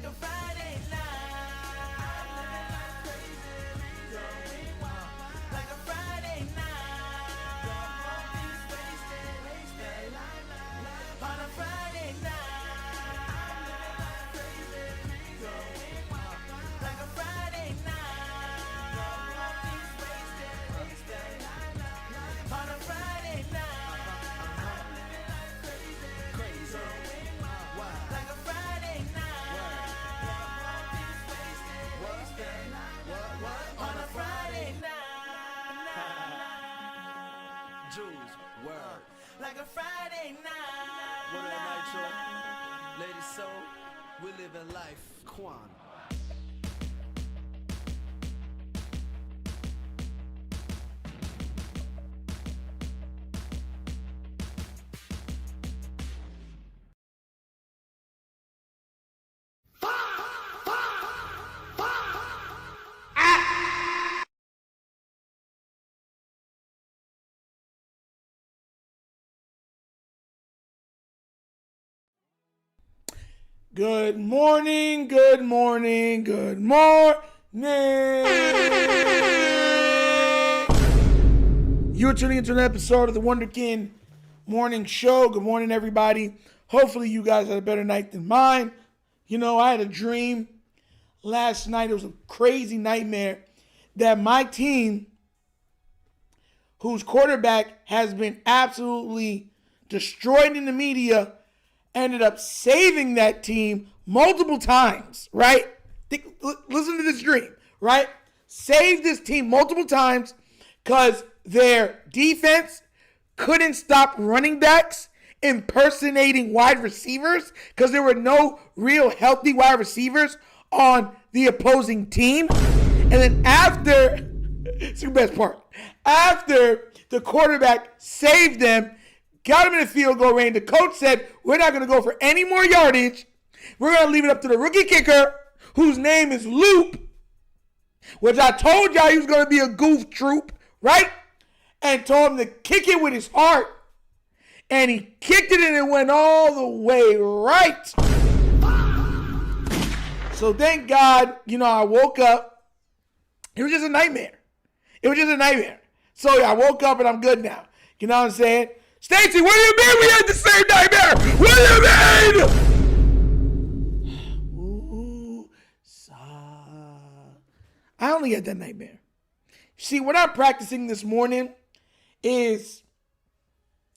a Friday night. I'm living life crazy, going wild. Like a Friday night. All these wasted, on a Friday night. I'm living life crazy, going wild. Like a Friday night. All these wasted, on a Friday night. I'm living life crazy, going wild. Like a Friday night. All these wasted, on a Friday night. Jules, word. Like a Friday night. What up, Nitro? Lady Soul, we living life. Quan. Good morning, good morning, good morning. You're tuning into an episode of the Wunderkind Morning Show. Good morning, everybody. Hopefully you guys had a better night than mine. You know, I had a dream last night. It was a crazy nightmare that my team, whose quarterback has been absolutely destroyed in the media, ended up saving that team multiple times, right? Listen to this dream, right? Saved this team multiple times because their defense couldn't stop running backs impersonating wide receivers because there were no real healthy wide receivers on the opposing team. And then after, it's the best part, after the quarterback saved them, got him in the field goal range, the coach said, we're not going to go for any more yardage. We're going to leave it up to the rookie kicker, whose name is Loop, which I told y'all he was going to be a goof troop, right? And told him to kick it with his heart. And he kicked it and it went all the way right. So thank God, I woke up. It was just a nightmare. So I woke up and I'm good now. You know what I'm saying? Stacy, what do you mean we had the same nightmare? What do you mean? Ooh, I only had that nightmare. See, what I'm practicing this morning is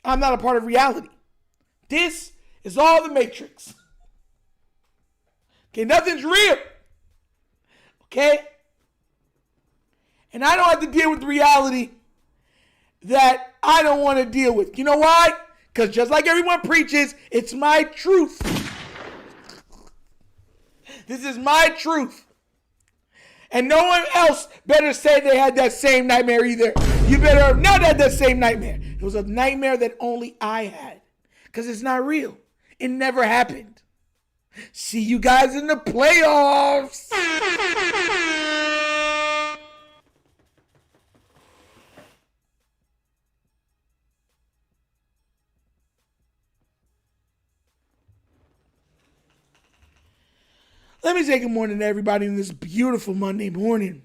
I'm not a part of reality. This is all the Matrix. Okay, nothing's real. Okay? And I don't have to deal with reality that I don't want to deal with. You know why? Because just like everyone preaches, it's my truth. This is my truth. And no one else better say they had that same nightmare either. You better have not had that same nightmare. It was a nightmare that only I had. Because it's not real. It never happened. See you guys in the playoffs. Let me say good morning to everybody on this beautiful Monday morning,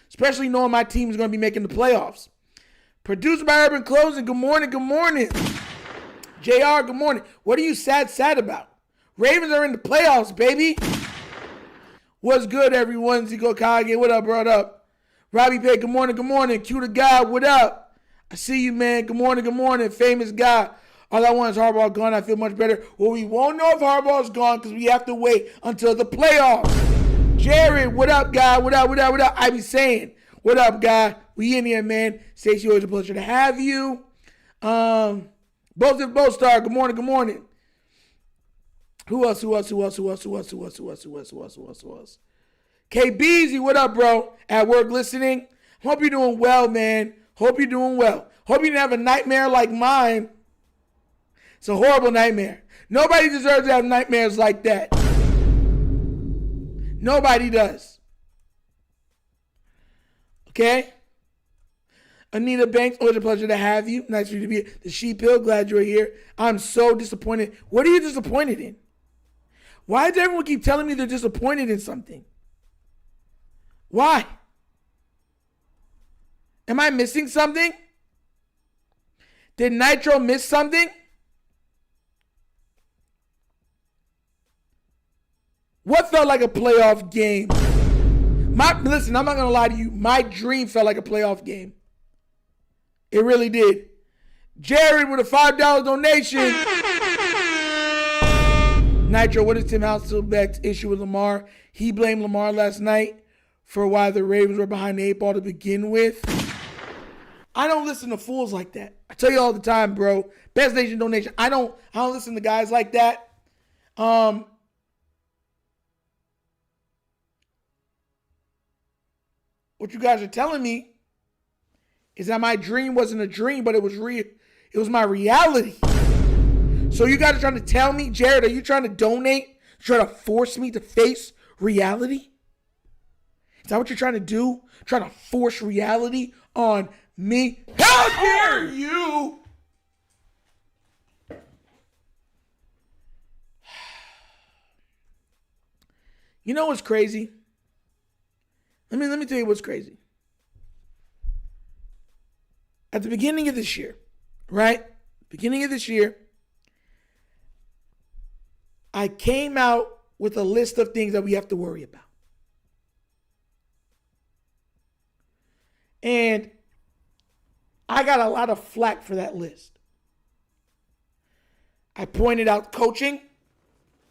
especially knowing my team is going to be making the playoffs. Produced by Urban Closing, good morning, good morning. JR, good morning. What are you sad about? Ravens are in the playoffs, baby. What's good, everyone? Zico Kage, what up, bro? What up? Robbie Pay, good morning, good morning. Q the guy, what up? I see you, man. Good morning. Famous guy. All I want is Harbaugh gone. I feel much better. Well, we won't know if Harbaugh's gone because we have to wait until the playoffs. Jared, what up, guy? What up? I be saying, what up, guy? We in here, man. Stacey, always a pleasure to have you. Both Star, good morning. Who else? K Beezy, what up, bro? At work listening. Hope you're doing well, man. Hope you didn't have a nightmare like mine. It's a horrible nightmare. Nobody deserves to have nightmares like that. Nobody does. Okay? Anita Banks, always a pleasure to have you. Nice for you to be here. The Sheep Hill, glad you're here. I'm so disappointed. What are you disappointed in? Why does everyone keep telling me they're disappointed in something? Why? Am I missing something? Did Nitro miss something? What felt like a playoff game? Listen, I'm not going to lie to you. My dream felt like a playoff game. It really did. Jared with a $5 donation. Nitro, what is Tim Hasselbeck's issue with Lamar? He blamed Lamar last night for why the Ravens were behind the 8 ball to begin with. I don't listen to fools like that. I tell you all the time, bro. Best Nation donation. I don't listen to guys like that. What you guys are telling me is that my dream wasn't a dream, but it was real. It was my reality. So you guys are trying to tell me, Jared, are you trying to donate? Trying to force me to face reality? Is that what you're trying to do? Trying to force reality on me? How dare you? You know what's crazy? Let me tell you what's crazy. At the beginning of this year, right? Beginning of this year, I came out with a list of things that we have to worry about. And I got a lot of flack for that list. I pointed out coaching.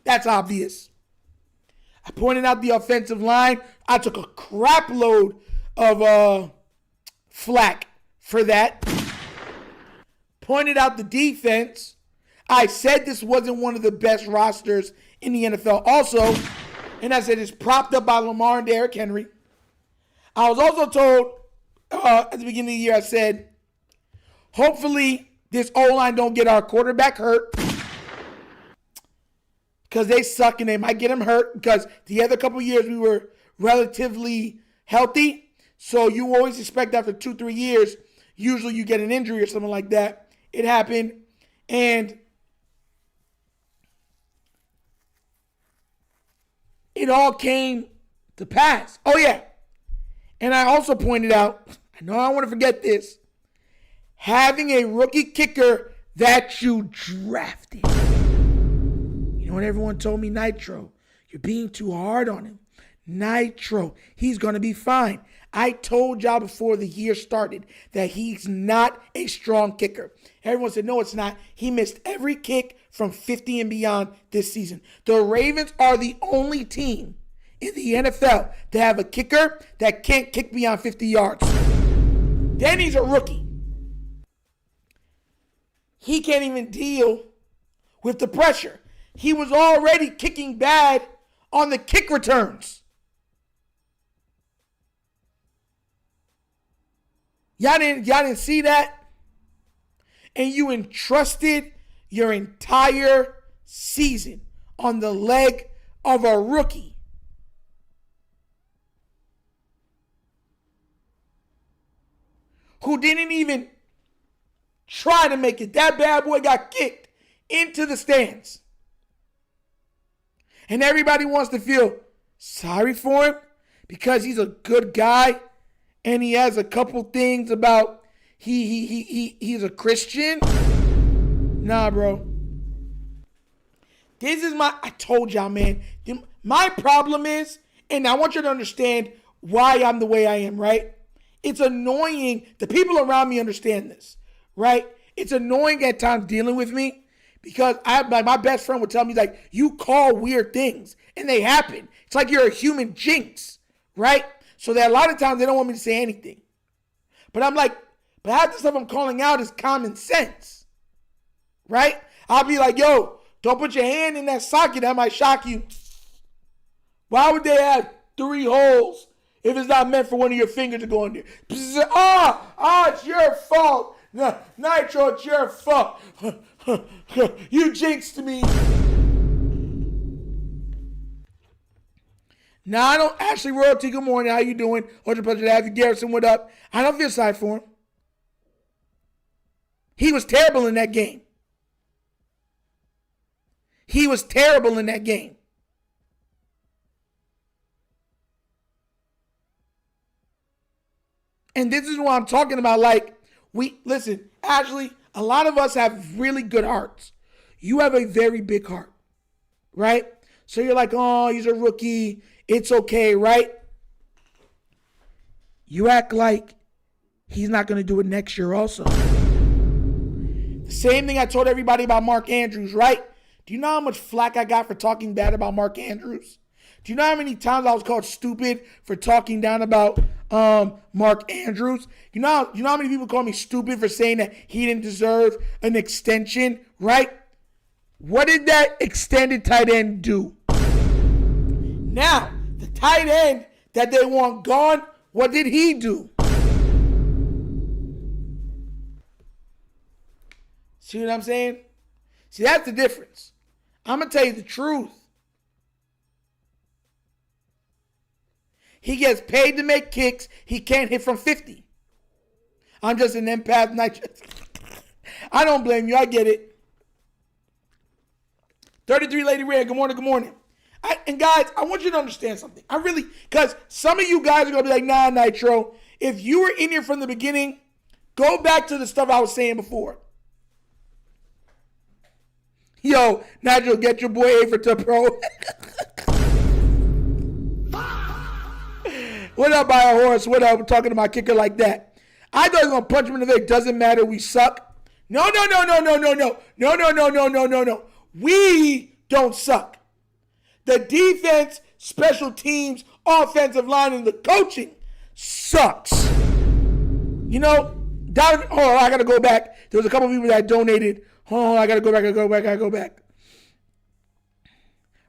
That's obvious. I pointed out the offensive line. I took a crap load of flack for that. Pointed out the defense. I said this wasn't one of the best rosters in the NFL also. And I said it's propped up by Lamar and Derrick Henry. I was also told at the beginning of the year, I said, hopefully this O-line don't get our quarterback hurt. Because they suck and they might get him hurt. Because the other couple years we were relatively healthy. So you always expect after 2-3 years, usually you get an injury or something like that. It happened. And it all came to pass. Oh, yeah. And I also pointed out, I know I want to forget this, having a rookie kicker that you drafted. You know what everyone told me? Nitro, you're being too hard on him. Nitro, he's going to be fine. I told y'all before the year started that he's not a strong kicker. Everyone said, no, it's not. He missed every kick from 50 and beyond this season. The Ravens are the only team in the NFL to have a kicker that can't kick beyond 50 yards. Then he's a rookie. He can't even deal with the pressure. He was already kicking bad on the kick returns. Y'all didn't see that? And you entrusted your entire season on the leg of a rookie. Who didn't even try to make it. That bad boy got kicked into the stands. And everybody wants to feel sorry for him because he's a good guy and he has a couple things about he's a Christian. Nah, bro. I told y'all, man. My problem is, and I want you to understand why I'm the way I am, right? It's annoying. The people around me understand this, right? It's annoying at times dealing with me because my best friend would tell me, like, you call weird things and they happen. It's like you're a human jinx, right? So that a lot of times they don't want me to say anything. But I'm like, but half the stuff I'm calling out is common sense, right? I'll be like, yo, don't put your hand in that socket. That might shock you. Why would they have 3 holes if it's not meant for one of your fingers to go in there? It's your fault. Nitro, it's your fault. You jinxed me. Now, I don't. Ashley Royalty, good morning. How you doing? Always a pleasure to have you. Garrison, what up? I don't feel sorry for him. He was terrible in that game. He was terrible in that game. And this is what I'm talking about. Like, listen, Ashley, a lot of us have really good hearts. You have a very big heart, right? So you're like, oh, he's a rookie. It's okay, right? You act like he's not going to do it next year also. The same thing I told everybody about Mark Andrews, right? Do you know how much flack I got for talking bad about Mark Andrews? Do you know how many times I was called stupid for talking down about Mark Andrews? You know how many people call me stupid for saying that he didn't deserve an extension, right? What did that extended tight end do? Now, the tight end that they want gone, what did he do? See what I'm saying? See, that's the difference. I'm going to tell you the truth. He gets paid to make kicks. He can't hit from 50. I'm just an empath. I don't blame you. I get it. 33 Lady Red, good morning, good morning. And guys, I want you to understand something. Because some of you guys are going to be like, nah, Nitro. If you were in here from the beginning, go back to the stuff I was saying before. Yo, Nigel, get your boy A for to pro. What up, by a horse? What up? I'm talking to my kicker like that. I thought he was going to punch him in the face. Doesn't matter. We suck. No. We don't suck. The defense, special teams, offensive line, and the coaching sucks. You know, I got to go back. There was a couple people that donated. I got to go back.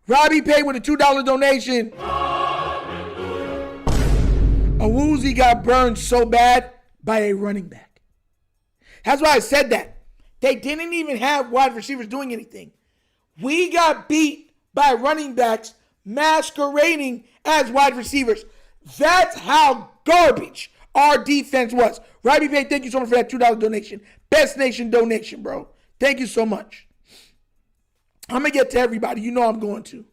Robbie paid with a $2 donation. A Woozy got burned so bad by a running back. That's why I said that. They didn't even have wide receivers doing anything. We got beat by running backs masquerading as wide receivers. That's how garbage our defense was. Robbie Pay, thank you so much for that $2 donation. Best nation donation, bro. Thank you so much. I'm going to get to everybody. You know I'm going to.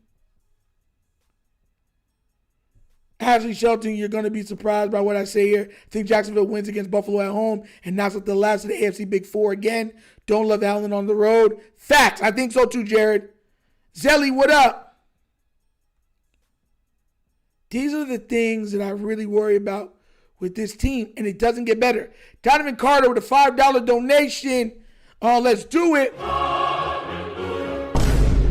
Ashley Shelton, you're going to be surprised by what I say here. I think Jacksonville wins against Buffalo at home and knocks out the last of the AFC Big Four again. Don't love Allen on the road. Facts. I think so too, Jared. Zelly, what up? These are the things that I really worry about with this team, and it doesn't get better. Donovan Carter with a $5 donation. Let's do it.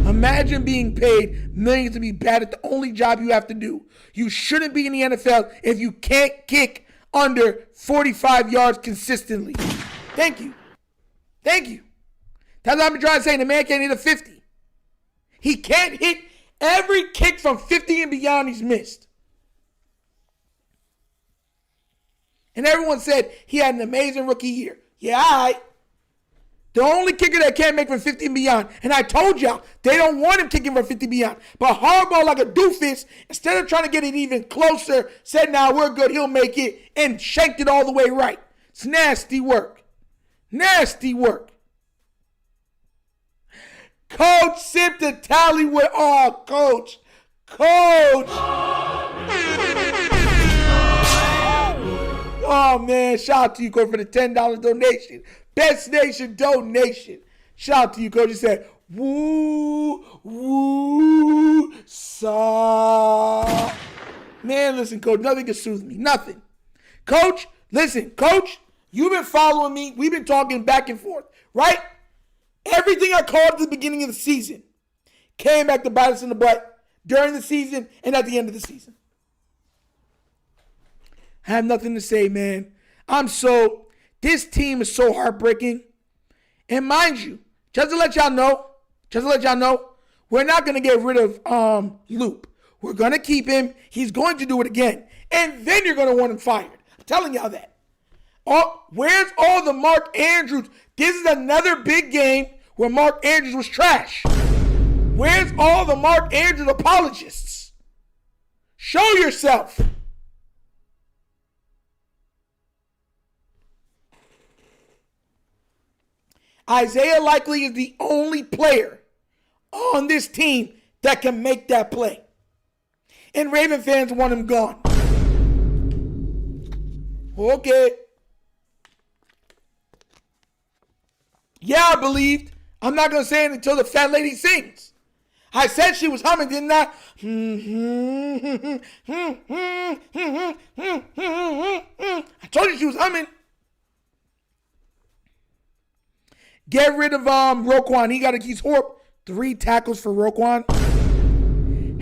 Imagine being paid millions to be bad at the only job you have to do. You shouldn't be in the NFL if you can't kick under 45 yards consistently. Thank you. That's what I've been trying to say. The man can't hit a 50. He can't hit every kick from 50 and beyond he's missed. And everyone said he had an amazing rookie year. Yeah, all right. The only kicker that can't make from 50 and beyond. And I told y'all, they don't want him kicking from 50 beyond. But Harbaugh, like a doofus, instead of trying to get it even closer, said, nah, we're good, he'll make it, and shanked it all the way right. It's nasty work. Coach sipped the tally with, Coach. Oh, man, shout out to you, Coach, for the $10 donation. Best nation donation. Shout out to you, Coach. He said, woo, sa. Man, listen, Coach, nothing can soothe me. Nothing. Coach, listen, Coach, you've been following me. We've been talking back and forth, right? Everything I called at the beginning of the season came back to bite us in the butt during the season and at the end of the season. I have nothing to say, man. This team is so heartbreaking. And mind you, just to let y'all know, we're not going to get rid of Loop. We're going to keep him. He's going to do it again. And then you're going to want him fired. I'm telling y'all that. Where's all the Mark Andrews? This is another big game where Mark Andrews was trash. Where's all the Mark Andrews apologists? Show yourself. Isaiah Likely is the only player on this team that can make that play. And Raven fans want him gone. Okay. Yeah, I believed. I'm not going to say it until the fat lady sings. I said she was humming, didn't I? I told you she was humming. Get rid of Roquan. He's horrible. 3 tackles for Roquan.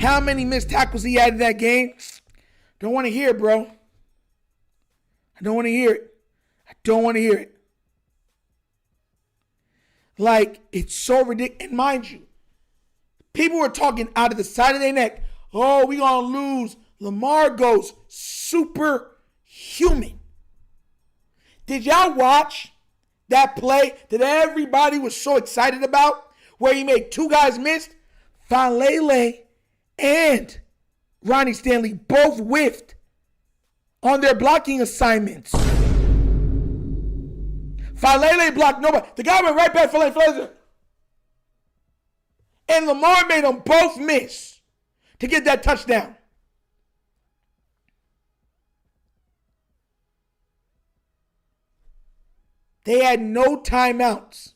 How many missed tackles he had in that game? Don't want to hear it, bro. I don't want to hear it. I don't want to hear it. Like, it's so ridiculous. And mind you, people were talking out of the side of their neck. Oh, we going to lose. Lamar goes superhuman. Did y'all watch that play that everybody was so excited about where he made 2 guys miss? Falele and Ronnie Stanley both whiffed on their blocking assignments. Falele blocked nobody. The guy went right back Falele. And Lamar made them both miss to get that touchdown. They had no timeouts,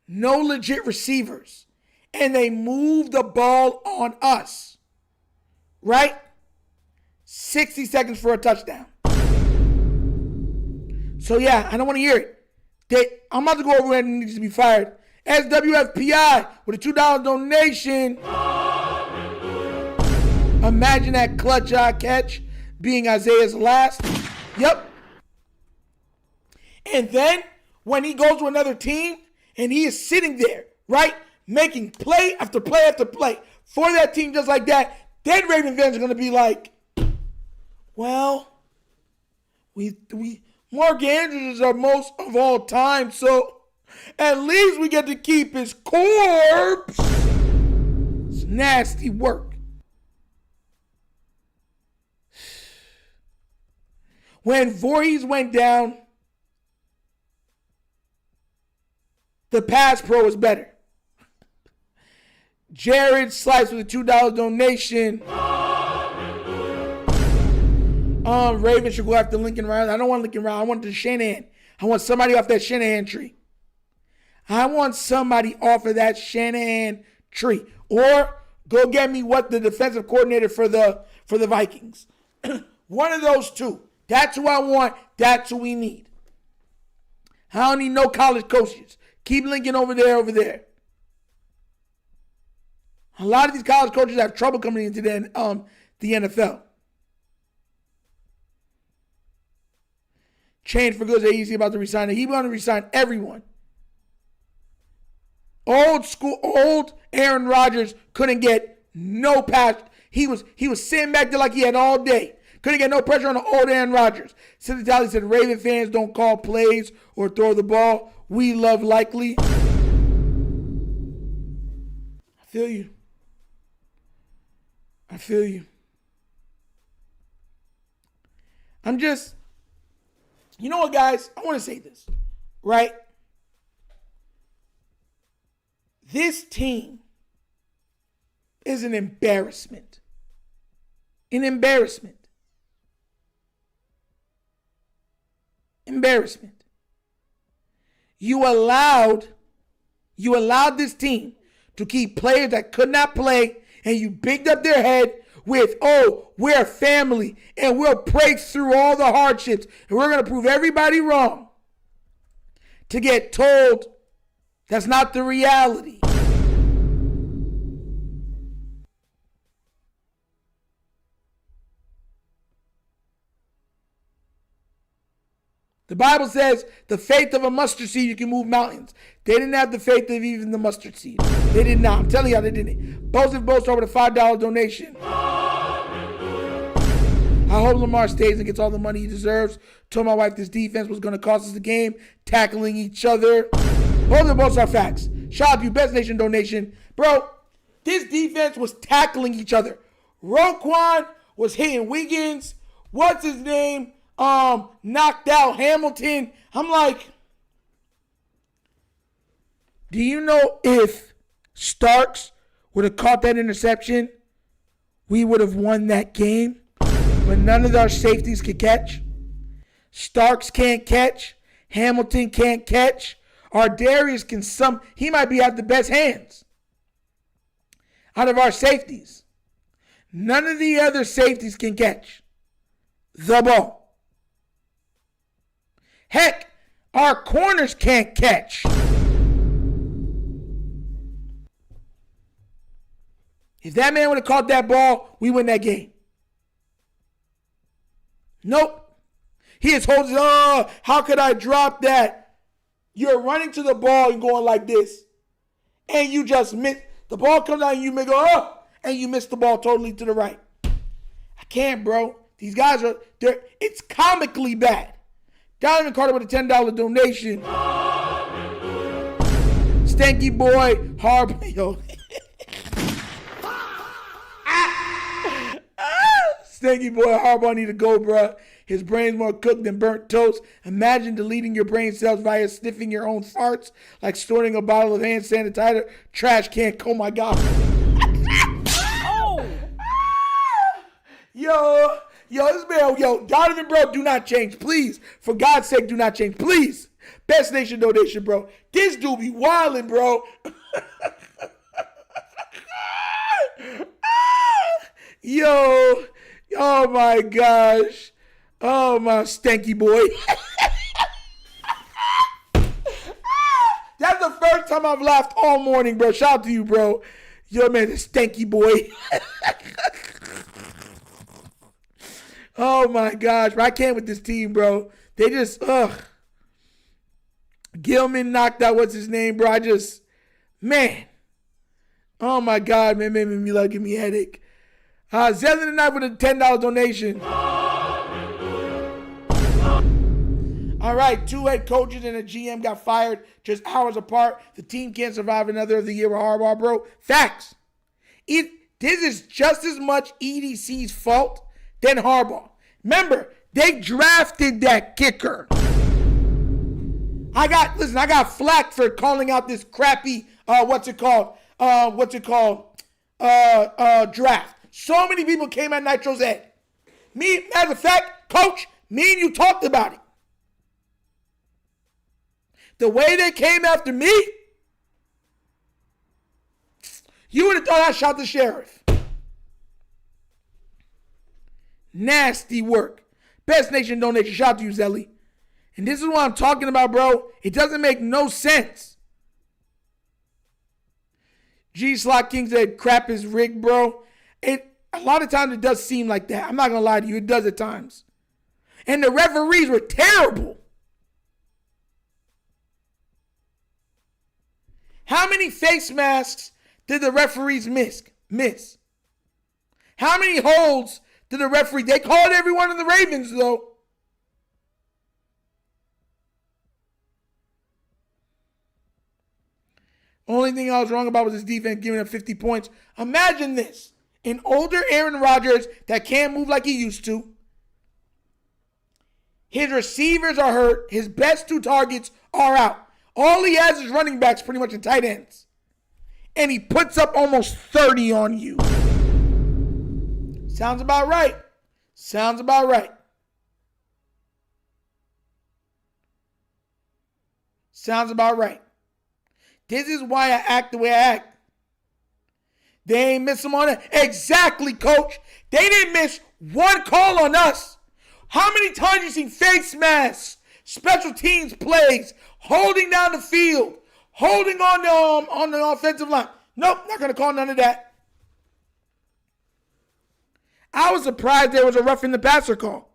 no legit receivers, and they moved the ball on us. Right? 60 seconds for a touchdown. So yeah, I don't want to hear it. I'm about to go over where it needs to be fired. SWFPI with a $2 donation. Imagine that clutch catch being Isaiah's last. Yep. And then when he goes to another team and he is sitting there, right, making play after play after play for that team just like that, then Raven fans are going to be like, well, Mark Andrews is our most of all time, so at least we get to keep his corpse. It's nasty work. When Voorhees went down, the pass pro was better. Jared Slice with a $2 donation. Raven should go after Lincoln Riley. I don't want Lincoln Riley. I want the Shanahan. I want somebody off that Shanahan tree. I want somebody off of that Shanahan tree. Or go get me what the defensive coordinator for the Vikings. One of those two. That's who I want. That's who we need. I don't need no college coaches. Keep Lincoln over there. A lot of these college coaches have trouble coming into the NFL. Change for good. He's about to resign. He's going to resign everyone. Old Aaron Rodgers couldn't get no pass. He was sitting back there like he had all day. Couldn't get no pressure on the old Aaron Rodgers. Sidney Talley said, Raven fans don't call plays or throw the ball. We love likely. I feel you. I'm just, you know what, guys? I want to say this, right? This team is an embarrassment. An embarrassment. Embarrassment. You allowed this team to keep players that could not play, and you bigged up their head with, oh, we're a family, and we'll break through all the hardships, and we're going to prove everybody wrong. To get told that's not the reality. The Bible says the faith of a mustard seed, you can move mountains. They didn't have the faith of even the mustard seed. They did not. I'm telling y'all, they didn't. Both over the $5 donation. I hope Lamar stays and gets all the money he deserves. Told my wife this defense was going to cost us the game. Tackling each other. Both are facts. Shout out to you, Best Nation donation. Bro, this defense was tackling each other. Roquan was hitting Wiggins. What's his name? Knocked out Hamilton. I'm like, do you know if Starks would have caught that interception, we would have won that game? But none of our safeties could catch. Starks can't catch. Hamilton can't catch. Darius can he might have the best hands out of our safeties. None of the other safeties can catch the ball. Heck, our corners can't catch. If that man would have caught that ball, we win that game. Nope. He is holding, how could I drop that? You're running to the ball and going like this. And you just miss. The ball comes out and you may go, and you miss the ball totally to the right. I can't, bro. These guys it's comically bad. Donovan Carter with a $10 donation. Stanky boy, yo. Stanky boy, Harbaugh need to go, bro. His brain's more cooked than burnt toast. Imagine deleting your brain cells via sniffing your own farts, like storing a bottle of hand sanitizer. Trash can. Oh my God. Oh. Yo, this man, Donovan, bro, do not change, please. For God's sake, do not change, please. Best nation donation, bro. This dude be wildin', bro. Yo, oh my gosh. Oh, my stanky boy. That's the first time I've laughed all morning, bro. Shout out to you, bro. Yo, man, the stanky boy. Oh, my gosh. Bro, I can't with this team, bro. They just, Gilman knocked out, what's his name, bro? Man. Oh, my God, man. Made me give me a headache. Zelda tonight with a $10 donation. All right, 2 head coaches and a GM got fired just hours apart. The team can't survive another of the year with Harbaugh, bro. Facts. This is just as much EDC's fault than Harbaugh. Remember, they drafted that kicker. I got flack for calling out this crappy, draft. So many people came at Nitro's head. As a fact, coach, me and you talked about it. The way they came after me, you would have thought I shot the sheriff. Nasty work. Best nation donation. Shout out to you, Zelly. And this is what I'm talking about, bro. It doesn't make no sense. G Slot King said crap is rigged, bro. A lot of times it does seem like that. I'm not going to lie to you. It does at times. And the referees were terrible. How many face masks did the referees miss? How many holds did the referee? They called everyone in the Ravens, though. Only thing I was wrong about was his defense giving up 50 points. Imagine this. An older Aaron Rodgers that can't move like he used to. His receivers are hurt. His best 2 targets are out. All he has is running backs pretty much and tight ends. And he puts up almost 30 on you. Sounds about right. Sounds about right. Sounds about right. This is why I act the way I act. They ain't miss them on it. Exactly, coach. They didn't miss one call on us. How many times you seen face masks, special teams plays, holding down the field, holding on the offensive line? Nope, not going to call none of that. I was surprised there was a roughing the passer call.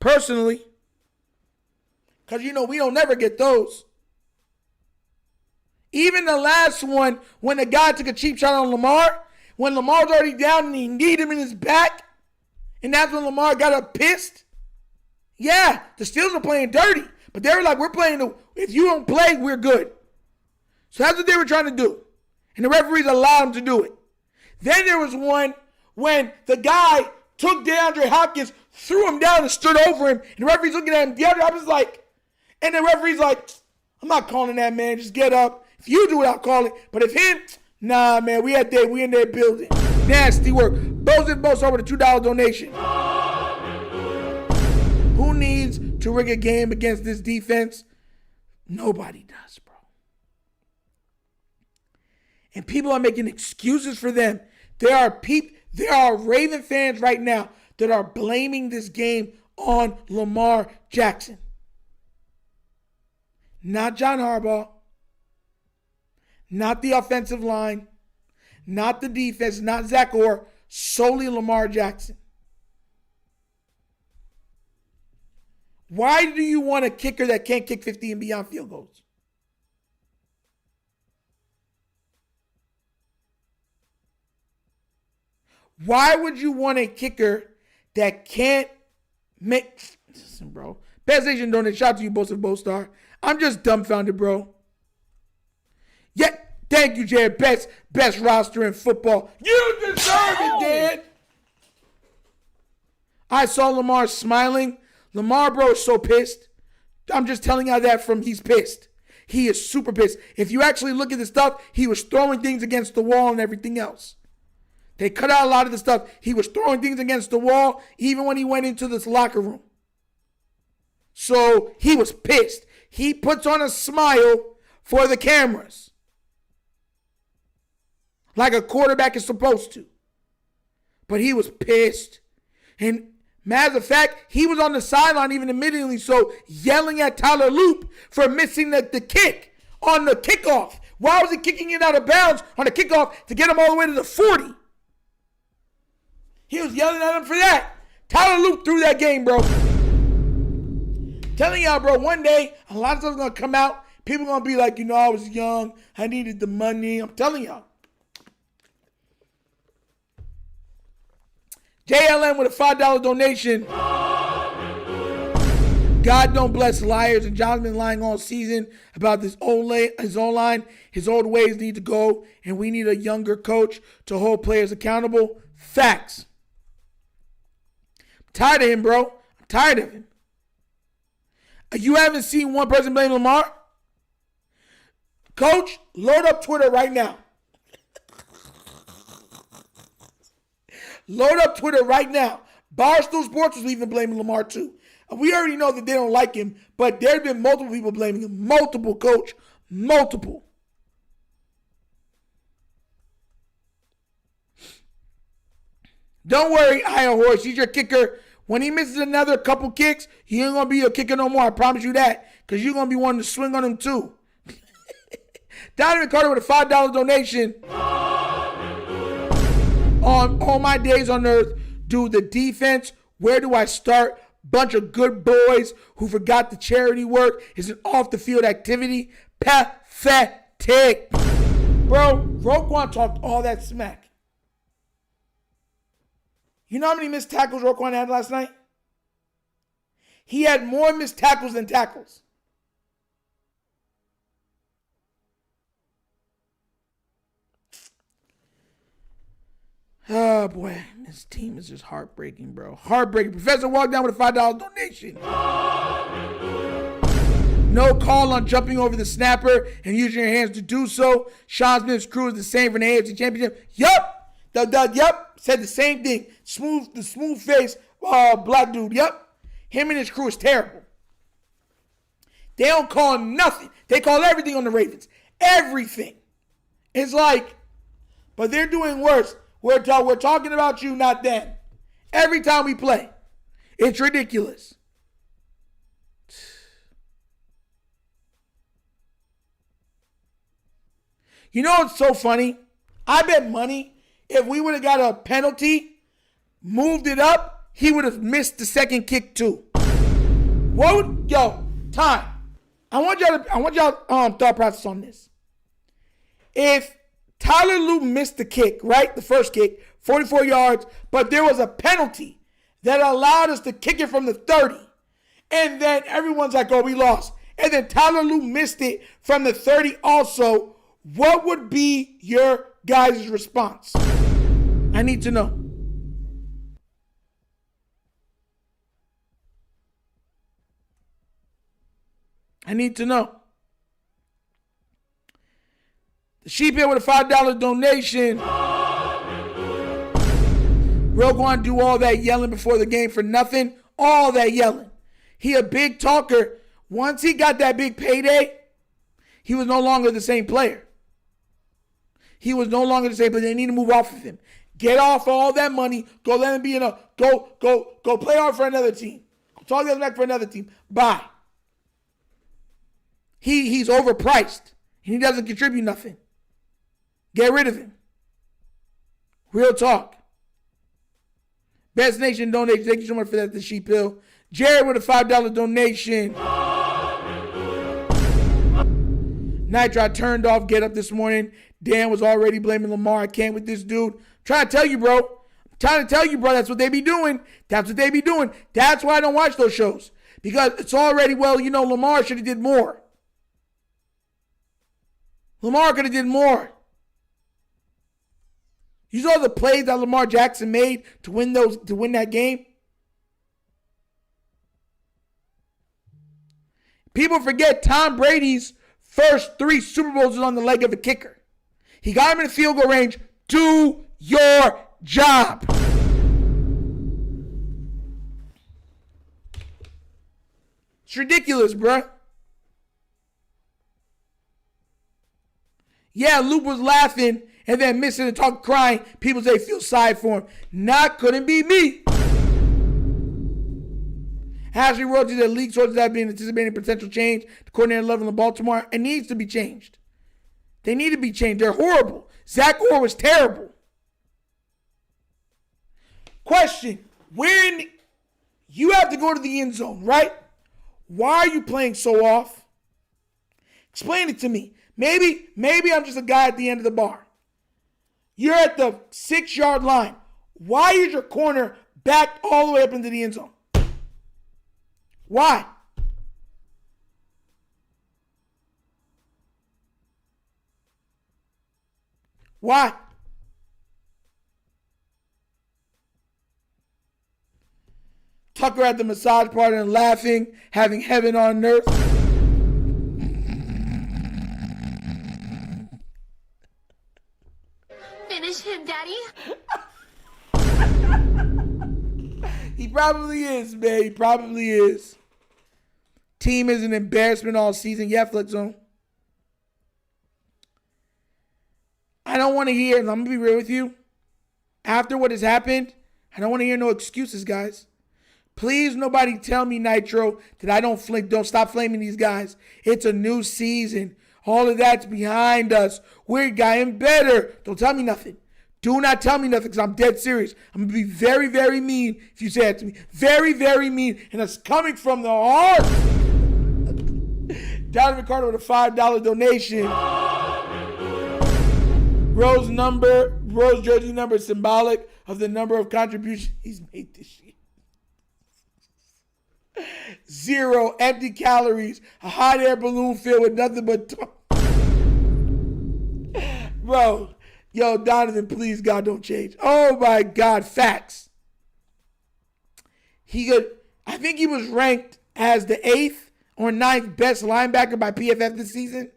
Personally. Because, we don't never get those. Even the last one, when the guy took a cheap shot on Lamar, when Lamar's already down and he kneed him in his back, and that's when Lamar got up pissed. Yeah, the Steelers were playing dirty, but they were like, if you don't play, we're good. So that's what they were trying to do. And the referees allowed them to do it. Then there was one when the guy took DeAndre Hopkins, threw him down and stood over him, and the referee's looking at him. DeAndre Hopkins and the referee's like, I'm not calling that, man. Just get up. If you do it, I'll call it. But if him, nah, man, we in their building. Nasty work. Those over the $2 donation. Who needs to rig a game against this defense? Nobody does, bro. And people are making excuses for them. There are Raven fans right now that are blaming this game on Lamar Jackson. Not John Harbaugh. Not the offensive line. Not the defense. Not Zach Orr. Solely Lamar Jackson. Why do you want a kicker that can't kick 50 and beyond field goals? Why would you want a kicker that can't make... Listen, bro. Best Nation donate. Shout out to you, both of both star. I'm just dumbfounded, bro. Yeah, thank you, Jared. Best roster in football. You deserve it, Dan. I saw Lamar smiling. Lamar, bro, is so pissed. I'm just telling you that from he's pissed. He is super pissed. If you actually look at the stuff, he was throwing things against the wall and everything else. They cut out a lot of the stuff. He was throwing things against the wall even when he went into this locker room. So he was pissed. He puts on a smile for the cameras. Like a quarterback is supposed to. But he was pissed. And matter of fact, he was on the sideline even immediately so yelling at Tyler Loop for missing the kick on the kickoff. Why was he kicking it out of bounds on the kickoff to get him all the way to the 40? He was yelling at him for that. Tyler Loop threw that game, bro. Telling y'all, bro, one day, a lot of stuff's going to come out. People going to be like, I was young. I needed the money. I'm telling y'all. JLM with a $5 donation. God don't bless liars, and John's been lying all season about his O-line. His old ways need to go, and we need a younger coach to hold players accountable. Facts. I'm tired of him, bro. I'm tired of him. You haven't seen one person blame Lamar? Coach, load up Twitter right now. Load up Twitter right now. Barstool Sports was even blaming Lamar too. We already know that they don't like him, but there have been multiple people blaming him. Multiple, coach. Multiple. Don't worry, Iowa Horse. He's your kicker. When he misses another couple kicks, he ain't going to be a kicker no more. I promise you that. Because you're going to be wanting to swing on him too. Donovan Carter with a $5 donation. On all my days on earth, dude, the defense, where do I start? Bunch of good boys who forgot the charity work is an off-the-field activity. Pathetic. Bro, Roquan talked all that smack. You know how many missed tackles Roquan had last night? He had more missed tackles than tackles. Oh, boy. This team is just heartbreaking, bro. Heartbreaking. Professor walked down with a $5 donation. No call on jumping over the snapper and using your hands to do so. Sean Smith's crew is the same for the AFC Championship. Yup. Yup. Said the same thing. The smooth face black dude. Yup. Him and his crew is terrible. They don't call nothing. They call everything on the Ravens. Everything. It's like, but they're doing worse. We're talking about you, not them. Every time we play. It's ridiculous. You know what's so funny? I bet money, if we would have got a penalty, moved it up, he would have missed the second kick too. Time. I want y'all thought process on this. If Tyler Loop missed the kick, right? The first kick, 44 yards, but there was a penalty that allowed us to kick it from the 30. And then everyone's like, oh, we lost. And then Tyler Loop missed it from the 30 also. What would be your guys' response? I need to know. I need to know. The sheep here with a $5 donation. Roquan do all that yelling before the game for nothing. All that yelling. He a big talker. Once he got that big payday, he was no longer the same player. He was no longer the same, but they need to move off of him. Get off all that money. Go let him be in a go play hard for another team. Talk the other back for another team. Bye. He's overpriced. And he doesn't contribute nothing. Get rid of him. Real talk. Best Nation donation. Thank you so much for that, the Sheep Hill. Jared with a $5 donation. Nitro, I turned off Get Up this morning. Dan was already blaming Lamar. I can't with this dude. I'm trying to tell you, bro. That's what they be doing. That's why I don't watch those shows. Because it's already, Lamar should have did more. Lamar could have did more. You saw the plays that Lamar Jackson made to win that game? People forget Tom Brady's first 3 Super Bowls was on the leg of a kicker. He got him in the field goal range. Do your job. It's ridiculous, bruh. Yeah, Luke was laughing and then missing and talking, crying. People say feel sorry for him. Couldn't be me. Ashley wrote that league sources have been anticipating potential change to coordinator level in Baltimore. It needs to be changed. They need to be changed. They're horrible. Zach Orr was terrible. Question. You have to go to the end zone, right? Why are you playing so off? Explain it to me. Maybe I'm just a guy at the end of the bar. You're at the 6-yard line. Why is your corner backed all the way up into the end zone? Why? Why? Tucker at the massage party and laughing, having heaven on earth. Finish him, Daddy. He probably is, man. He probably is. Team is an embarrassment all season. Yeah, Flex Zone. I don't want to hear, and I'm going to be real with you. After what has happened, I don't want to hear no excuses, guys. Please, nobody tell me, Nitro, that I don't stop flaming these guys. It's a new season. All of that's behind us. We're getting better. Don't tell me nothing. Do not tell me nothing because I'm dead serious. I'm going to be very, very mean if you say that to me. Very, very mean. And it's coming from the heart. Donovan Carter with a $5 donation. Rose jersey number is symbolic of the number of contributions he's made this year. 0 empty calories. A hot air balloon filled with nothing but... Bro. Yo, Donovan, please, God, don't change. Oh, my God. Facts. I think he was ranked as the 8th or 9th best linebacker by PFF this season.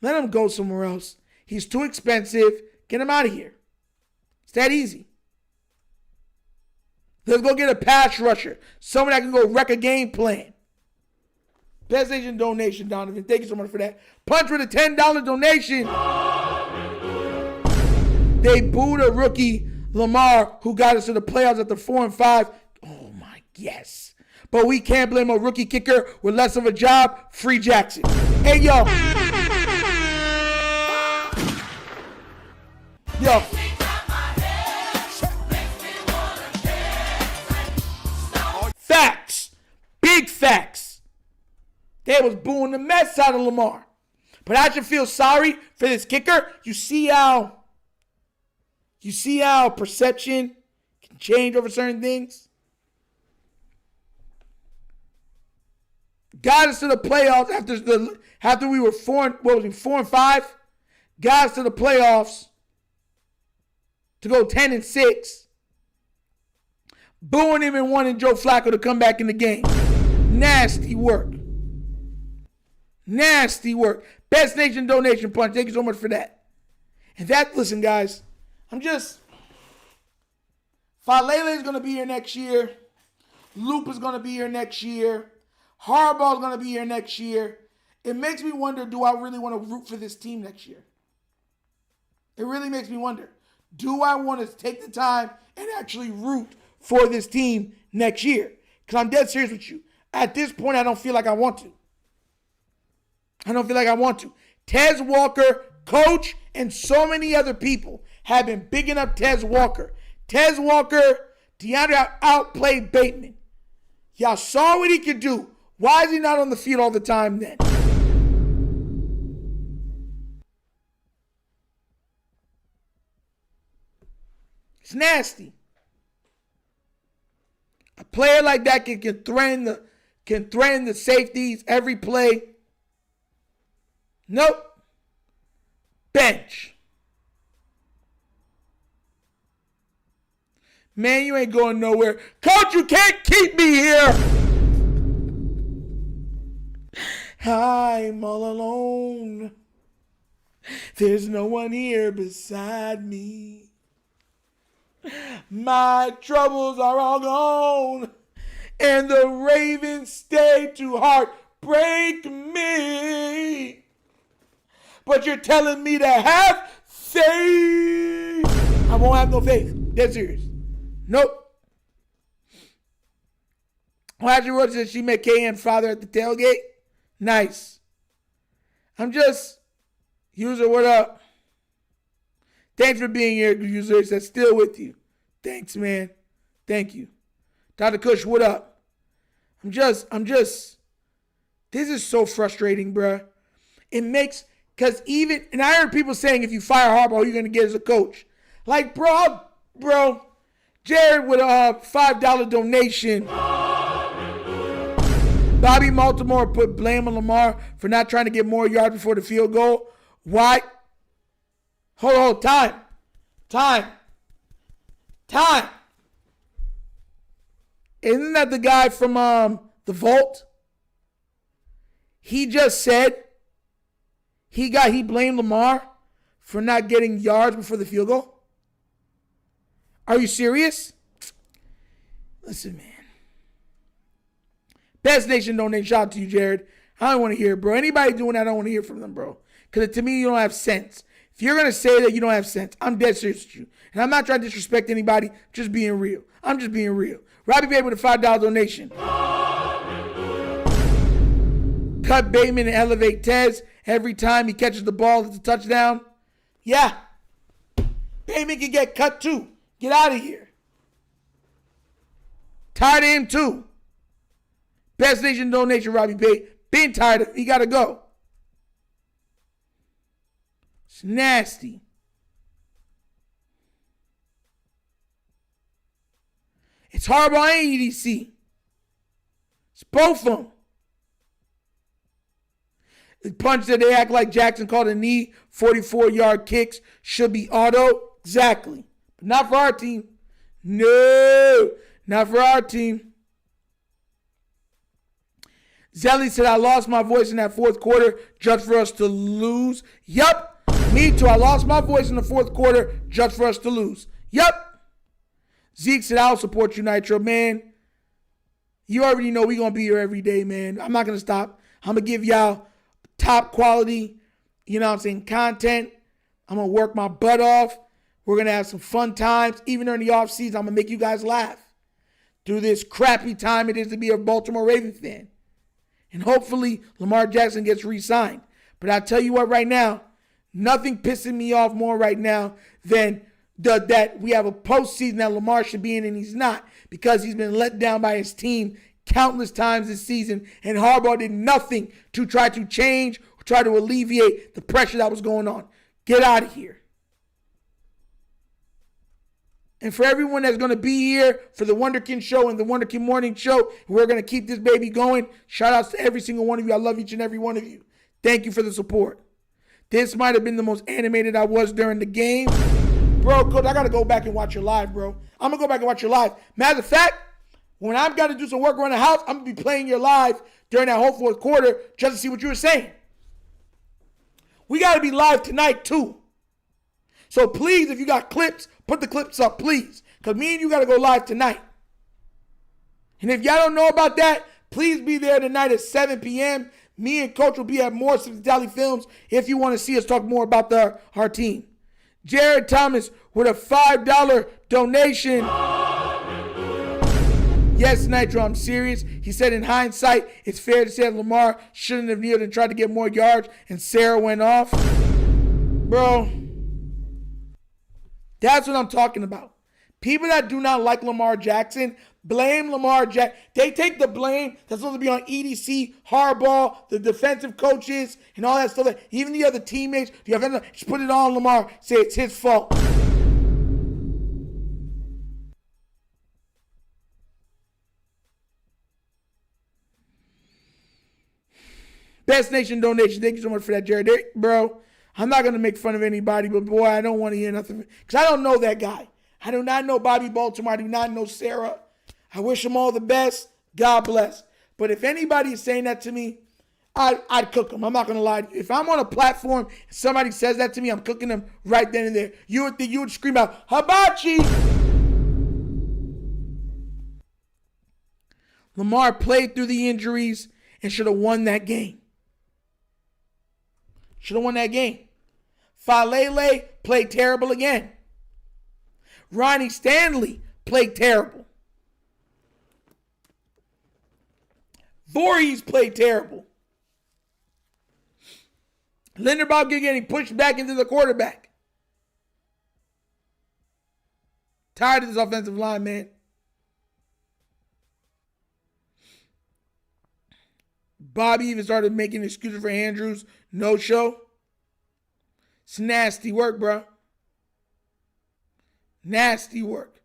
Let him go somewhere else. He's too expensive. Get him out of here. It's that easy. Let's go get a pass rusher. Someone that can go wreck a game plan. Best Asian donation, Donovan. Thank you so much for that. Punch with a $10 donation. They booed a rookie, Lamar, who got us to the playoffs at the 4-5. Oh, my, yes. But we can't blame a rookie kicker with less of a job. Free Jackson. Hey, yo. Yo. Facts. Big facts. They was booing the mess out of Lamar. But I should feel sorry for this kicker. You see how perception can change over certain things? Got us to the playoffs after we were 4-5. Got us to the playoffs to go 10-6. Booing him and wanting Joe Flacco to come back in the game. Nasty work. Nasty work. Best Nation donation punch. Thank you so much for that. And listen, guys, Falele is going to be here next year. Loop is going to be here next year. Harbaugh's going to be here next year. It makes me wonder, do I really want to root for this team next year? It really makes me wonder. Do I want to take the time and actually root for this team next year? Because I'm dead serious with you. At this point, I don't feel like I want to. Tez Walker, coach, and so many other people have been bigging up Tez Walker. Tez Walker, DeAndre outplayed Bateman. Y'all saw what he could do. Why is he not on the field all the time then? It's nasty. A player like that can threaten the safeties every play. Nope. Bench. Man, you ain't going nowhere. Coach, you can't keep me here. I'm all alone. There's no one here beside me. My troubles are all gone, and the Ravens stay to heartbreak me. But you're telling me to have faith. I won't have no faith. Dead serious. Nope. Elijah Rhodes said she met KM's father at the tailgate. Nice. I'm just, user, what up? Thanks for being here, user. That's still with you. Thanks, man. Thank you. Dr. Kush, what up? I'm just, this is so frustrating, bruh. It makes, because even, and I heard people saying if you fire Harbaugh, all you're going to get as a coach. Like, bro, Jared with a $5 donation. Bobby Baltimore put blame on Lamar for not trying to get more yards before the field goal. Why? Hold, time. Isn't that the guy from the Vault? He just said he blamed Lamar for not getting yards before the field goal. Are you serious? Listen, man. Best Nation donation. Shout out to you, Jared. I don't want to hear it, bro. Anybody doing that, I don't want to hear from them, bro. Because to me, you don't have sense. If you're going to say that you don't have sense, I'm dead serious with you. And I'm not trying to disrespect anybody, just being real. I'm just being real. Robbie Bateman with a $5 donation. Cut Bateman and elevate Tez every time he catches the ball at the touchdown. Yeah. Bateman can get cut too. Get out of here. Tired of him too. Best Nation donation, Robbie Bateman. Been tired of him. He got to go. It's nasty. It's Harbaugh and EDC. It's both of them. The punch that they act like Jackson called a knee, 44-yard kicks should be auto. Exactly. But not for our team. No, not for our team. Zelly said, I lost my voice in that fourth quarter just for us to lose. Yup. Me too. I lost my voice in the fourth quarter just for us to lose. Yup. Zeke said, I'll support you, Nitro. Man, you already know we're going to be here every day, man. I'm not going to stop. I'm going to give y'all top quality, content. I'm going to work my butt off. We're going to have some fun times. Even during the offseason, I'm going to make you guys laugh through this crappy time it is to be a Baltimore Ravens fan. And hopefully Lamar Jackson gets re-signed. But I'll tell you what right now, nothing pissing me off more right now than that we have a postseason that Lamar should be in and he's not, because he's been let down by his team countless times this season, and Harbaugh did nothing to try to change or try to alleviate the pressure that was going on. Get out of here. And for everyone that's going to be here for the Wunderkind Show and the Wunderkind Morning Show, we're going to keep this baby going. Shout outs to every single one of you. I love each and every one of you. Thank you for the support. This might have been the most animated I was during the game. Bro, Coach, I got to go back and watch your live, bro. I'm going to go back and watch your live. Matter of fact, when I've got to do some work around the house, I'm going to be playing your live during that whole fourth quarter just to see what you were saying. We got to be live tonight, too. So please, if you got clips, put the clips up, please. Because me and you got to go live tonight. And if y'all don't know about that, Please be there tonight at 7 p.m. Me and Coach will be at More Hospitality Films if you want to see us talk more about our team. Jared Thomas with a $5 donation. Yes, Nitro, I'm serious. He said in hindsight, it's fair to say that Lamar shouldn't have kneeled and tried to get more yards and Sarah went off. Bro, that's what I'm talking about. People that do not like Lamar Jackson blame Lamar Jackson. They take the blame that's supposed to be on EDC, Harbaugh, the defensive coaches, and all that stuff. Even the other teammates. Do you have anything? Just put it on Lamar. Say it's his fault. Best Nation donation. Thank you so much for that, Jared. Bro, I'm not going to make fun of anybody, but boy, I don't want to hear nothing. Because I don't know that guy. I do not know Bobby Baltimore. I do not know Sarah. I wish them all the best. God bless. But if anybody is saying that to me, I'd cook them. I'm not going to lie to you. If I'm on a platform and somebody says that to me, I'm cooking them right then and there. You would scream out, hibachi! Lamar played through the injuries and should have won that game. Should have won that game. Falele played terrible again. Ronnie Stanley played terrible. Voorhees played terrible. Linderbaum getting pushed back into the quarterback. Tired of this offensive line, man. Bobby even started making excuses for Andrews. No show. It's nasty work, bro. Nasty work.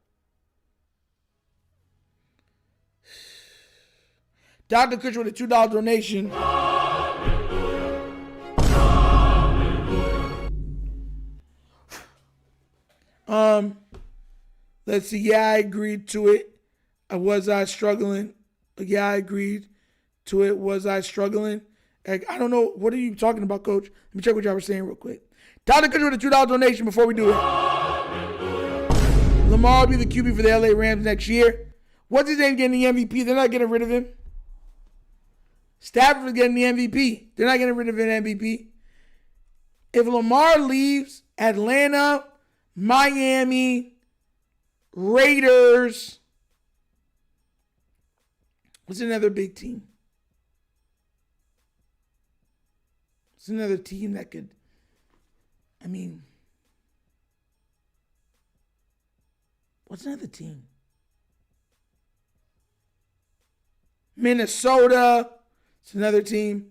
Dr. Kush with a $2 donation. Let's see. Yeah, I agreed to it. Was I struggling? Yeah, I agreed to it. Was I struggling? I don't know. What are you talking about, Coach? Let me check what y'all were saying real quick. Dr. Kush with a $2 donation before we do it. Lamar will be the QB for the LA Rams next year. What's his name getting the MVP? They're not getting rid of him. Stafford is getting the MVP. They're not getting rid of an MVP. If Lamar leaves Atlanta, Miami, Raiders, what's another big team? What's another team that could, what's another team? Minnesota. It's another team.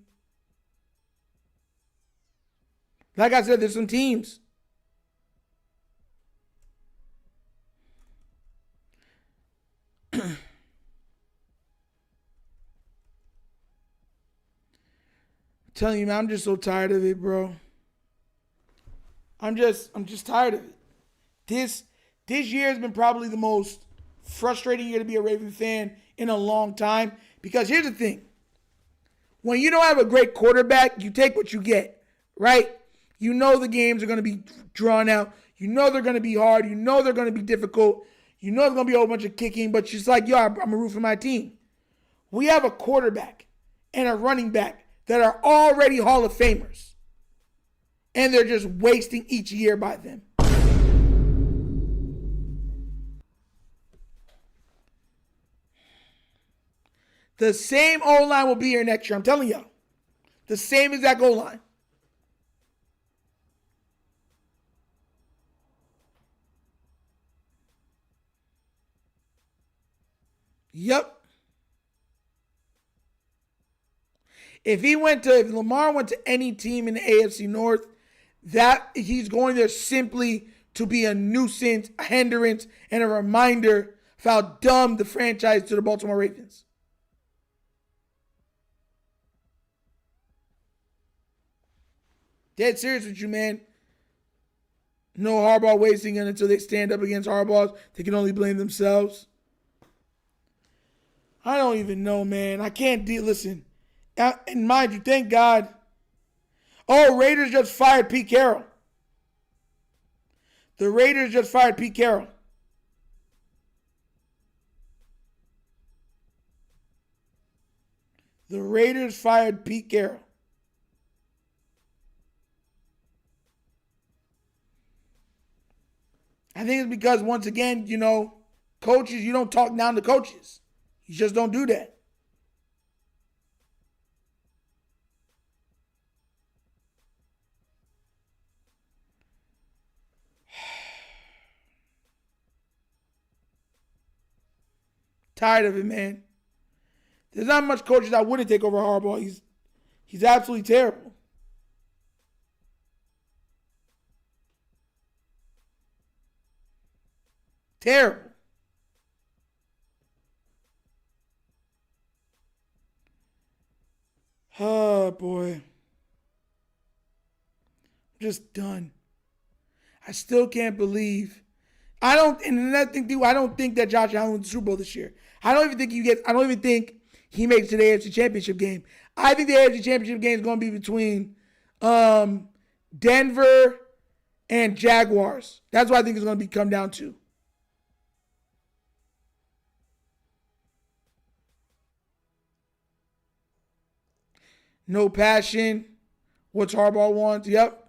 Like I said, there's some teams. I'm telling you, man, I'm just so tired of it, bro. I'm just tired of it. This year has been probably the most frustrating year to be a Raven fan in a long time. Because here's the thing. When you don't have a great quarterback, you take what you get, right? You know the games are going to be drawn out. You know they're going to be hard. You know they're going to be difficult. You know there's going to be a whole bunch of kicking, but you're just like, yo, I'm a root for my team. We have a quarterback and a running back that are already Hall of Famers. And they're just wasting each year by them. The same O-line will be here next year. I'm telling y'all. The same exact O-line. Yep. If Lamar went to any team in the AFC North, that he's going there simply to be a nuisance, a hindrance, and a reminder of how dumb the franchise to the Baltimore Ravens. Dead serious with you, man. No Harbaugh wasting it until they stand up against Harbaugh's. They can only blame themselves. I don't even know, man. I can't deal. Listen, and mind you, thank God. Oh, Raiders just fired Pete Carroll. The Raiders just fired Pete Carroll. The Raiders fired Pete Carroll. I think it's because, once again, coaches, you don't talk down to coaches. You just don't do that. Tired of it, man. There's not much coaches I wouldn't take over Harbaugh. He's absolutely terrible. Terrible. Oh, boy. I'm just done. I still can't believe. I don't think that Josh Allen wins the Super Bowl this year. I don't even think he makes it to the AFC Championship game. I think the AFC Championship game is going to be between Denver and Jaguars. That's what I think it's going to come down to. No passion. What's Harbaugh wants? Yep.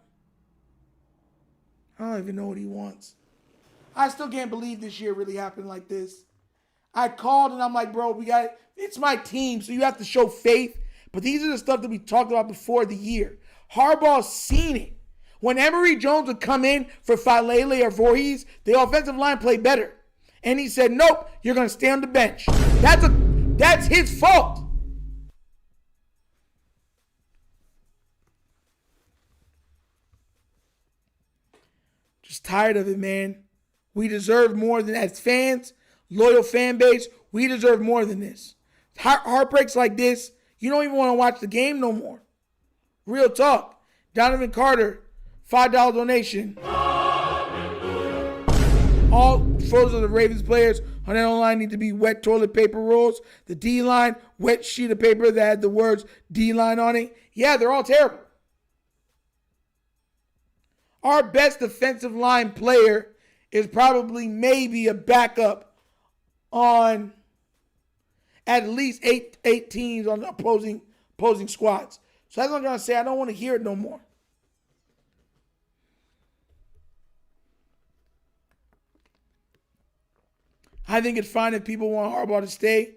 I don't even know what he wants. I still can't believe this year really happened like this. I called and I'm like, bro, it's my team, so you have to show faith. But these are the stuff that we talked about before the year. Harbaugh's seen it. When Emory Jones would come in for Falele or Voorhees, the offensive line played better. And he said, nope, you're going to stay on the bench. That's his fault. Just tired of it, man. We deserve more than, as fans, loyal fan base, we deserve more than this. Heartbreaks like this, you don't even want to watch the game no more. Real talk. Donovan Carter, $5 donation. All photos of the Ravens players on that line need to be wet toilet paper rolls. The D-line, wet sheet of paper that had the words D-line on it. Yeah, they're all terrible. Our best defensive line player is probably maybe a backup on at least eight teams on the opposing squads. So that's what I'm trying to say. I don't want to hear it no more. I think it's fine if people want Harbaugh to stay.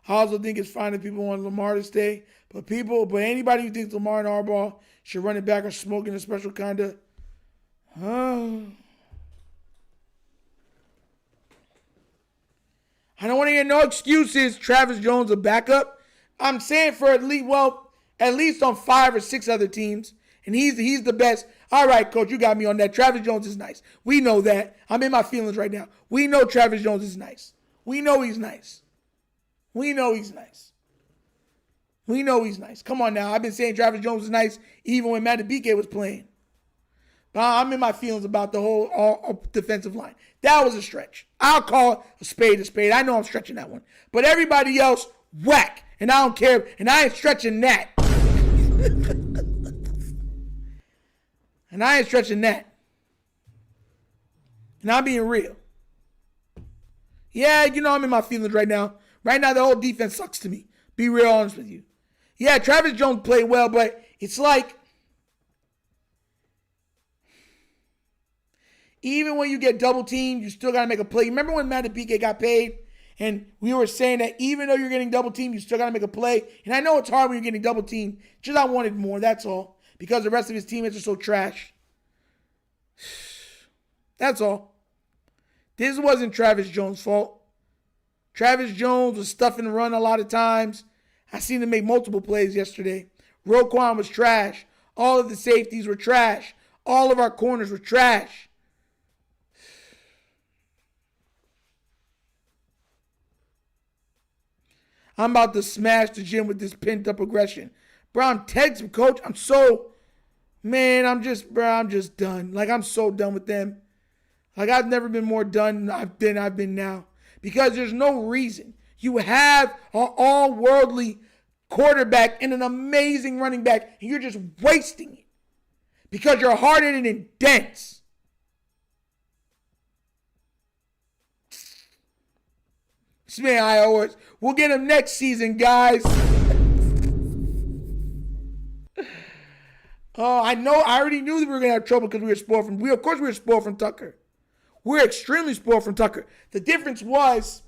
I also think it's fine if people want Lamar to stay. But anybody who thinks Lamar and Harbaugh should run it back or smoking a special kind of I don't want to hear no excuses. Travis Jones a backup. I'm saying for at least on 5 or 6 other teams. And he's the best. All right, coach, you got me on that. Travis Jones is nice. We know that. I'm in my feelings right now. We know Travis Jones is nice. We know he's nice. We know he's nice. We know he's nice. Come on now. I've been saying Travis Jones is nice even when Matt BK was playing. But I'm in my feelings about the whole defensive line. That was a stretch. I'll call a spade a spade. I know I'm stretching that one. But everybody else, whack. And I don't care. And I ain't stretching that. And I ain't stretching that. And I'm being real. Yeah, I'm in my feelings right now. Right now, the whole defense sucks to me. Be real honest with you. Yeah, Travis Jones played well, but it's like, even when you get double teamed, you still got to make a play. Remember when Matt BK got paid? And we were saying that even though you're getting double teamed, you still got to make a play. And I know it's hard when you're getting double teamed. Just I wanted more, that's all. Because the rest of his teammates are so trash. That's all. This wasn't Travis Jones' fault. Travis Jones was stuffing the run a lot of times. I seen him make multiple plays yesterday. Roquan was trash. All of the safeties were trash. All of our corners were trash. I'm about to smash the gym with this pent-up aggression. Bro, I'm texting, coach. I'm just done. Like, I'm so done with them. Like, I've never been more done than I've been now. Because there's no reason. You have an all-worldly quarterback and an amazing running back, and you're just wasting it. Because you're hard-headed and dense. This man, we'll get him next season, guys. Oh, I know. I already knew that we were going to have trouble because we were spoiled from. Of course, we were spoiled from Tucker. We're extremely spoiled from Tucker. The difference was,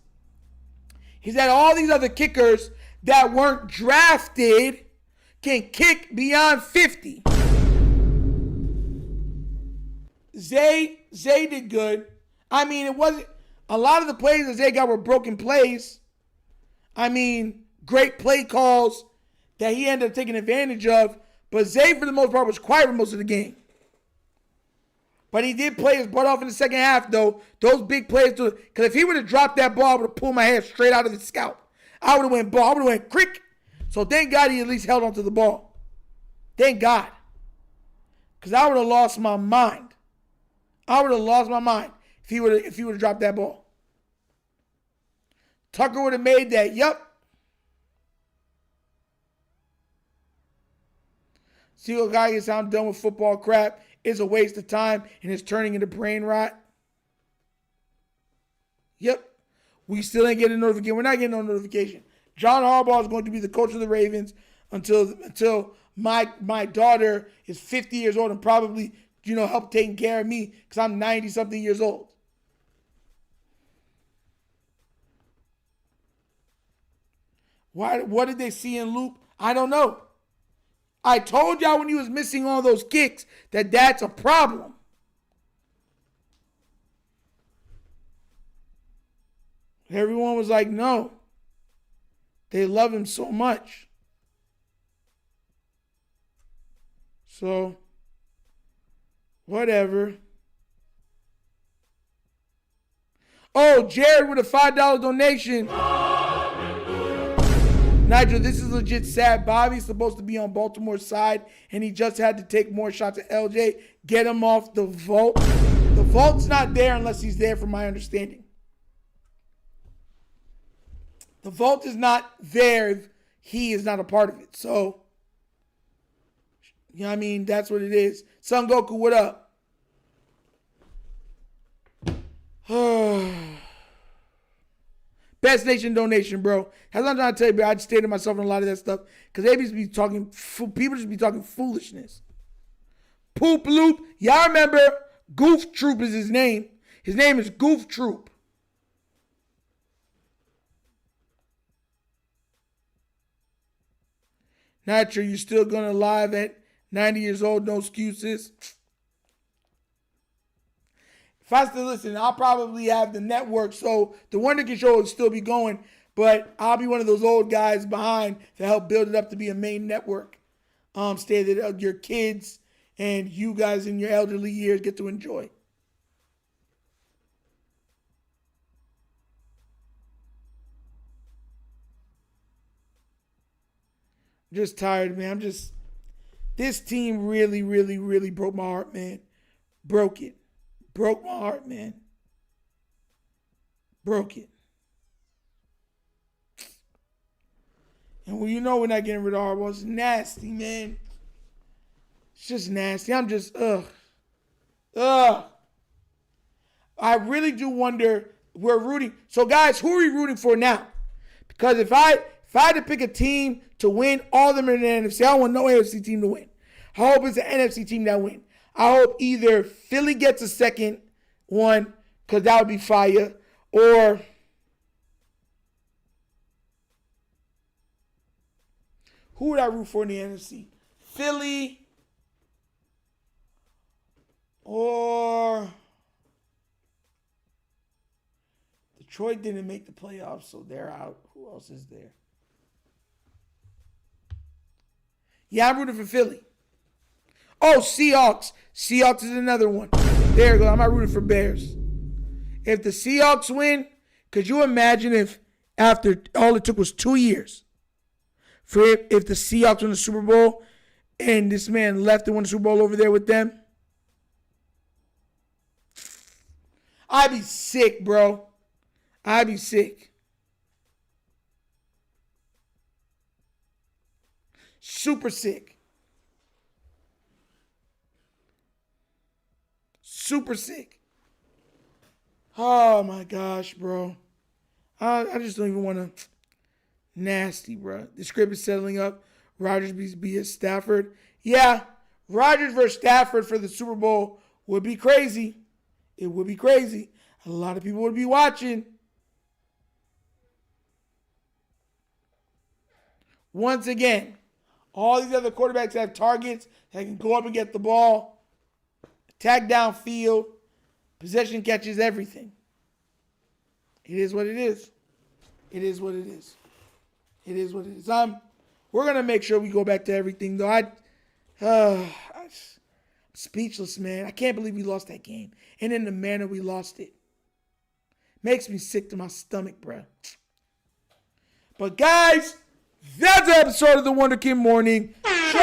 is that all these other kickers that weren't drafted can kick beyond 50. Zay did good. I mean, it wasn't a lot of the plays that Zay got were broken plays. I mean, great play calls that he ended up taking advantage of. But Zay, for the most part, was quiet for most of the game. But he did play his butt off in the second half, though. Those big plays, because if he would have dropped that ball, I would have pulled my hair straight out of his scalp. I would have went ball. I would have went crick. So thank God he at least held onto the ball. Thank God. Because I would have lost my mind. I would have lost my mind if he would have dropped that ball. Tucker would have made that. Yup. See what guy gets, I'm done with football crap. It's a waste of time and it's turning into brain rot. Yep. We still ain't getting a notification. We're not getting no notification. John Harbaugh is going to be the coach of the Ravens until my daughter is 50 years old and probably, help taking care of me because I'm 90-something years old. What did they see in Loop? I don't know. I told y'all when he was missing all those kicks that that's a problem. Everyone was like, no. They love him so much. So, whatever. Oh, Jared with a $5 donation. Nigel, this is legit sad. Bobby's supposed to be on Baltimore's side, and he just had to take more shots at LJ. Get him off the vault. The vault's not there unless he's there, from my understanding. The vault is not there if he is not a part of it. So, that's what it is. Son Goku, what up? Best Nation donation, bro. That's what I'm trying to tell you, bro. I just stated myself in a lot of that stuff because they just be talking, people just be talking foolishness. Poop Loop. Y'all remember Goof Troop is his name. His name is Goof Troop. Not sure you still going to live at 90 years old, no excuses. If I still listen, I'll probably have the network, so the Wunderkind Show will still be going, but I'll be one of those old guys behind to help build it up to be a main network. Stay that your kids and you guys in your elderly years get to enjoy. I'm just tired, man. This team really, really, really broke my heart, man. Broke it. Broke my heart, man. Broke it. And we're not getting rid of Harbaugh. It's nasty, man. It's just nasty. I'm just, I really do wonder, we're rooting. So, guys, who are we rooting for now? Because if I had to pick a team to win, all of them are in the NFC. I don't want no AFC team to win. I hope it's an NFC team that wins. I hope either Philly gets a second one, because that would be fire, or who would I root for in the NFC? Philly or Detroit didn't make the playoffs, so they're out. Who else is there? Yeah, I'm rooting for Philly. Oh, Seahawks. Seahawks is another one. There you go. I'm not rooting for Bears. If the Seahawks win, could you imagine if after all it took was 2 years for if the Seahawks won the Super Bowl and this man left and won the Super Bowl over there with them? I'd be sick, bro. I'd be sick. Super sick. Super sick. Oh my gosh, bro. I just don't even want to. Nasty, bro. The script is settling up. Rodgers be at Stafford. Yeah, Rodgers versus Stafford for the Super Bowl would be crazy. It would be crazy. A lot of people would be watching. Once again, all these other quarterbacks have targets that can go up and get the ball, attack downfield, possession catches, everything. It is what it is. It is what it is. It is what it is. We're going to make sure we go back to everything, though. I'm speechless, man. I can't believe we lost that game. And in the manner we lost it. Makes me sick to my stomach, bro. But, guys, that's the episode of the Wunderkind Morning Show.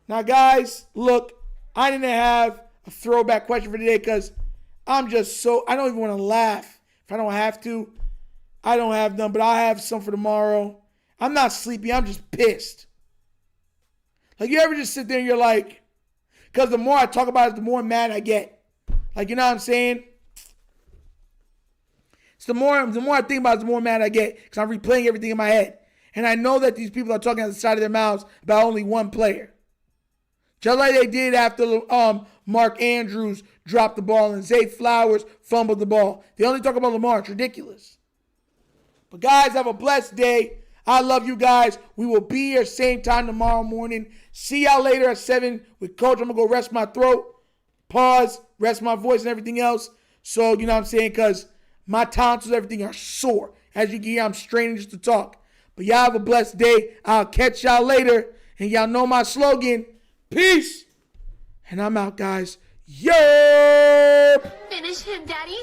Now, guys, look, I didn't have a throwback question for today because I'm just so, I don't even want to laugh. If I don't have to, I don't have none, but I'll have some for tomorrow. I'm not sleepy. I'm just pissed. Like, you ever just sit there and you're like, because the more I talk about it, the more mad I get. Like, you know what I'm saying? It's the more I think about it, the more mad I get because I'm replaying everything in my head. And I know that these people are talking out the side of their mouths about only one player. Just like they did after Mark Andrews dropped the ball and Zay Flowers fumbled the ball. They only talk about Lamar. It's ridiculous. But guys, have a blessed day. I love you guys. We will be here same time tomorrow morning. See y'all later at 7 with Coach. I'm going to go rest my throat, pause, rest my voice and everything else. So, you know what I'm saying? Because my tonsils, everything are sore. As you can hear, I'm straining just to talk. But y'all have a blessed day. I'll catch y'all later. And y'all know my slogan. Peace. And I'm out, guys. Yo! Finish him, Daddy.